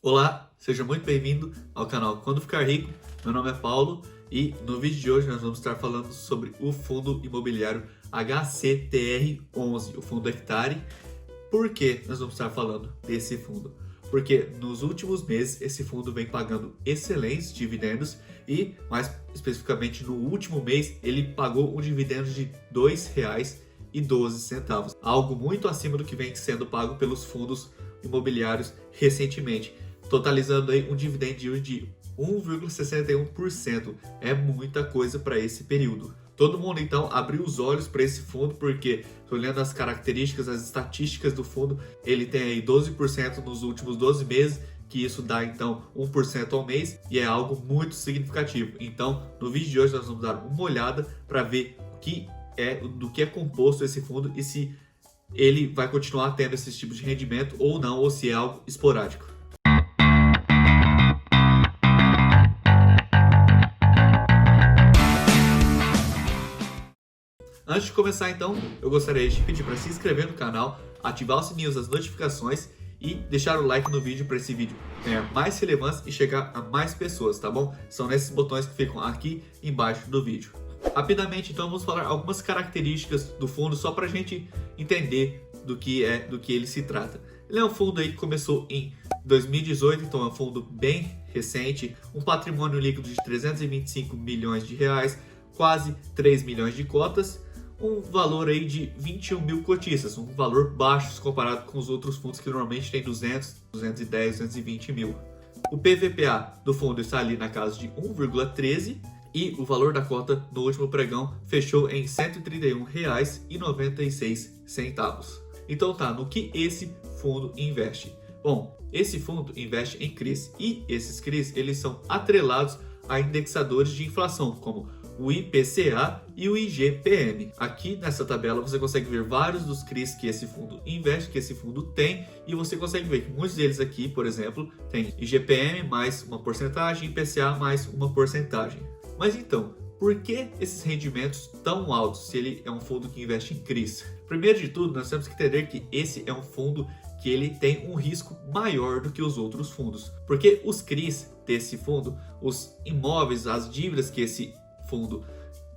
Olá, seja muito bem-vindo ao canal Quando Ficar Rico. Meu nome é Paulo e no vídeo de hoje nós vamos estar falando sobre o fundo imobiliário HCTR11, o fundo Hectare. Por que nós vamos estar falando desse fundo? Porque nos últimos meses esse fundo vem pagando excelentes dividendos e, mais especificamente no último mês, ele pagou um dividendo de R$ 2,12, algo muito acima do que vem sendo pago pelos fundos imobiliários recentemente, totalizando aí um dividend yield de 1,61%. É muita coisa para esse período. Todo mundo então abriu os olhos para esse fundo porque, olhando as características, as estatísticas do fundo, ele tem aí 12% nos últimos 12 meses, que isso dá então 1% ao mês e é algo muito significativo. Então, no vídeo de hoje nós vamos dar uma olhada para ver do que é composto esse fundo e se ele vai continuar tendo esse tipo de rendimento ou não, ou se é algo esporádico. Antes de começar então, eu gostaria de pedir para se inscrever no canal, ativar o sininho das notificações e deixar o like no vídeo para esse vídeo ganhar mais relevância e chegar a mais pessoas, tá bom? São nesses botões que ficam aqui embaixo do vídeo. Rapidamente então vamos falar algumas características do fundo só para a gente entender do que ele se trata. Ele é um fundo aí que começou em 2018, então é um fundo bem recente, um patrimônio líquido de 325 milhões de reais, quase 3 milhões de cotas, um valor aí de 21 mil cotistas, um valor baixo comparado com os outros fundos que normalmente tem 200, 210, 220 mil. O PVPA do fundo está ali na casa de 1,13 e o valor da cota no último pregão fechou em R$ 131,96. Então tá, no que esse fundo investe? Bom, esse fundo investe em CRIs e esses CRIs eles são atrelados a indexadores de inflação, como o IPCA e o IGPM. Aqui nessa tabela você consegue ver vários dos CRIs que esse fundo investe, que esse fundo tem, e você consegue ver que muitos deles aqui, por exemplo, tem IGPM mais uma porcentagem, IPCA mais uma porcentagem. Mas então, por que esses rendimentos tão altos se ele é um fundo que investe em CRIs? Primeiro de tudo, nós temos que entender que esse é um fundo que ele tem um risco maior do que os outros fundos. Porque os CRIs desse fundo, os imóveis, as dívidas que esse fundo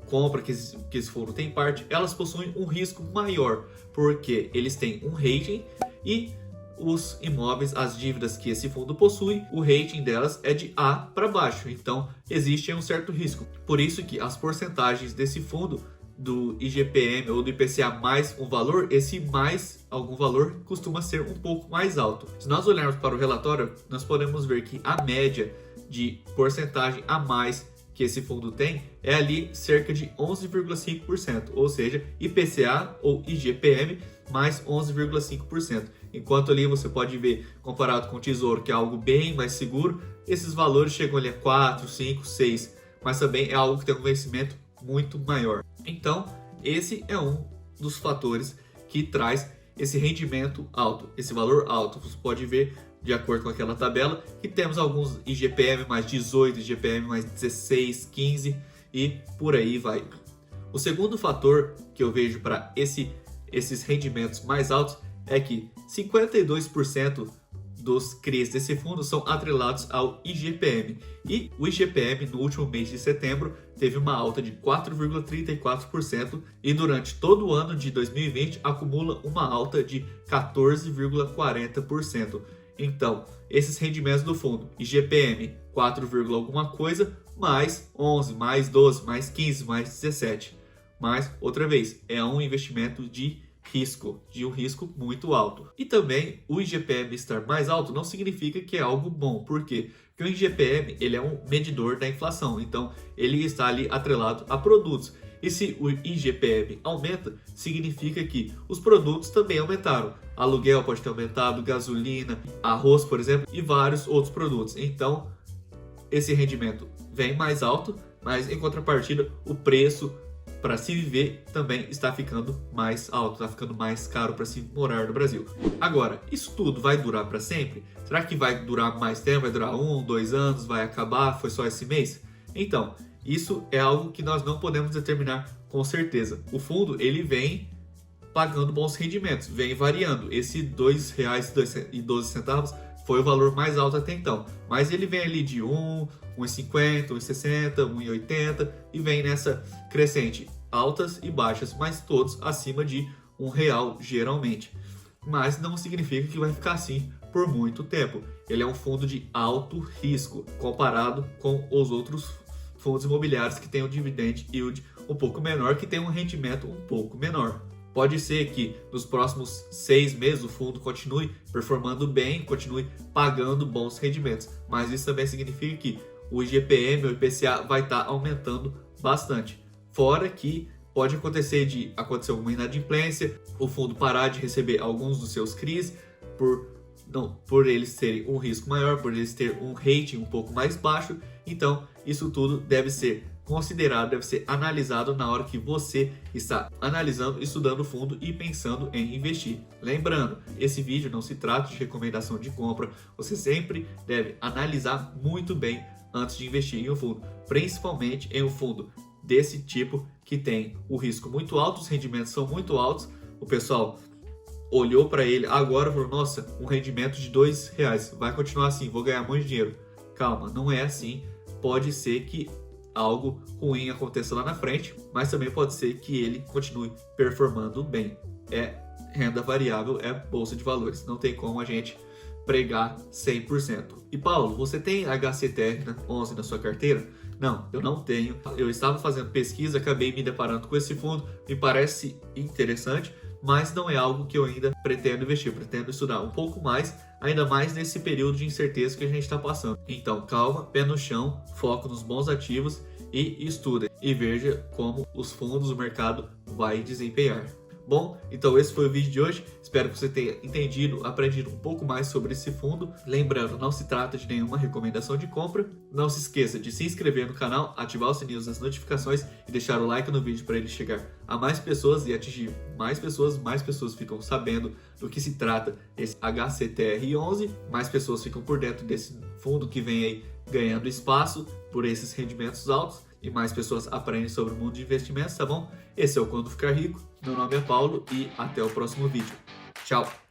compra, que esse fundo tem parte, elas possuem um risco maior, porque eles têm um rating e os imóveis, as dívidas que esse fundo possui, o rating delas é de A para baixo, então existe um certo risco. Por isso que as porcentagens desse fundo, do IGPM ou do IPCA mais um valor, esse mais algum valor costuma ser um pouco mais alto. Se nós olharmos para o relatório, nós podemos ver que a média de porcentagem a mais que esse fundo tem é ali cerca de 11,5%, ou seja, IPCA ou IGPM mais 11,5%. Enquanto ali você pode ver, comparado com o Tesouro, que é algo bem mais seguro, esses valores chegam ali a 4, 5, 6, mas também é algo que tem um vencimento muito maior. Então, esse é um dos fatores que traz esse rendimento alto, esse valor alto. Você pode ver, de acordo com aquela tabela, que temos alguns IGPM mais 18, IGPM mais 16, 15 e por aí vai. O segundo fator que eu vejo para esses rendimentos mais altos é que 52% dos CRIs desse fundo são atrelados ao IGPM. E o IGPM no último mês de setembro teve uma alta de 4,34% e durante todo o ano de 2020 acumula uma alta de 14,40%. Então, esses rendimentos do fundo, IGPM 4, alguma coisa, mais 11, mais 12, mais 15, mais 17. Mas, outra vez, é um investimento de um risco muito alto. E também o IGPM estar mais alto não significa que é algo bom. Por quê? Porque o IGPM ele é um medidor da inflação, então ele está ali atrelado a produtos. E se o IGPM aumenta, significa que os produtos também aumentaram. Aluguel pode ter aumentado, gasolina, arroz, por exemplo, e vários outros produtos. Então, esse rendimento vem mais alto, mas em contrapartida, o preço para se viver também está ficando mais alto, está ficando mais caro para se morar no Brasil. Agora, isso tudo vai durar para sempre? Será que vai durar mais tempo? Vai durar 1, 2 anos? Vai acabar? Foi só esse mês? Então, isso é algo que nós não podemos determinar com certeza. O fundo ele vem pagando bons rendimentos, vem variando. Esse R$ 2,12 foi o valor mais alto até então. Mas ele vem ali de 1,50, 1,60, 1,80 e vem nessa crescente, altas e baixas, mas todos acima de R$1 geralmente. Mas não significa que vai ficar assim por muito tempo. Ele é um fundo de alto risco comparado com os outros fundos imobiliários que têm um dividend yield um pouco menor, que tem um rendimento um pouco menor. Pode ser que nos próximos 6 meses o fundo continue performando bem, continue pagando bons rendimentos, mas isso também significa que o IGPM ou IPCA vai estar aumentando bastante. Fora que pode acontecer alguma inadimplência, o fundo parar de receber alguns dos seus CRIs por eles terem um risco maior, por eles terem um rating um pouco mais baixo. Então isso tudo deve ser considerado, deve ser analisado na hora que você está analisando, estudando o fundo e pensando em investir. Lembrando, esse vídeo não se trata de recomendação de compra, você sempre deve analisar muito bem antes de investir em um fundo, principalmente em um fundo desse tipo que tem o risco muito alto, os rendimentos são muito altos. O pessoal olhou para ele agora e falou: nossa, um rendimento de R$2, vai continuar assim, vou ganhar muito dinheiro. Calma, não é assim. Pode ser que algo ruim aconteça lá na frente, mas também pode ser que ele continue performando bem. É renda variável, é bolsa de valores, não tem como a gente pregar 100%. E Paulo, você tem HCTR 11 na sua carteira? Não, eu não tenho. Eu estava fazendo pesquisa, acabei me deparando com esse fundo, me parece interessante, mas não é algo que eu ainda pretendo investir, pretendo estudar um pouco mais, ainda mais nesse período de incerteza que a gente está passando. Então, calma, pé no chão, foco nos bons ativos e estuda e veja como os fundos, o mercado vai desempenhar. Bom, então esse foi o vídeo de hoje. Espero que você tenha entendido, aprendido um pouco mais sobre esse fundo. Lembrando, não se trata de nenhuma recomendação de compra. Não se esqueça de se inscrever no canal, ativar o sininho das notificações e deixar o like no vídeo para ele chegar a mais pessoas e atingir mais pessoas ficam sabendo do que se trata esse HCTR11, mais pessoas ficam por dentro desse fundo que vem aí ganhando espaço por esses rendimentos altos e mais pessoas aprendem sobre o mundo de investimentos, tá bom? Esse é o Quando Ficar Rico. Meu nome é Paulo e até o próximo vídeo. Tchau!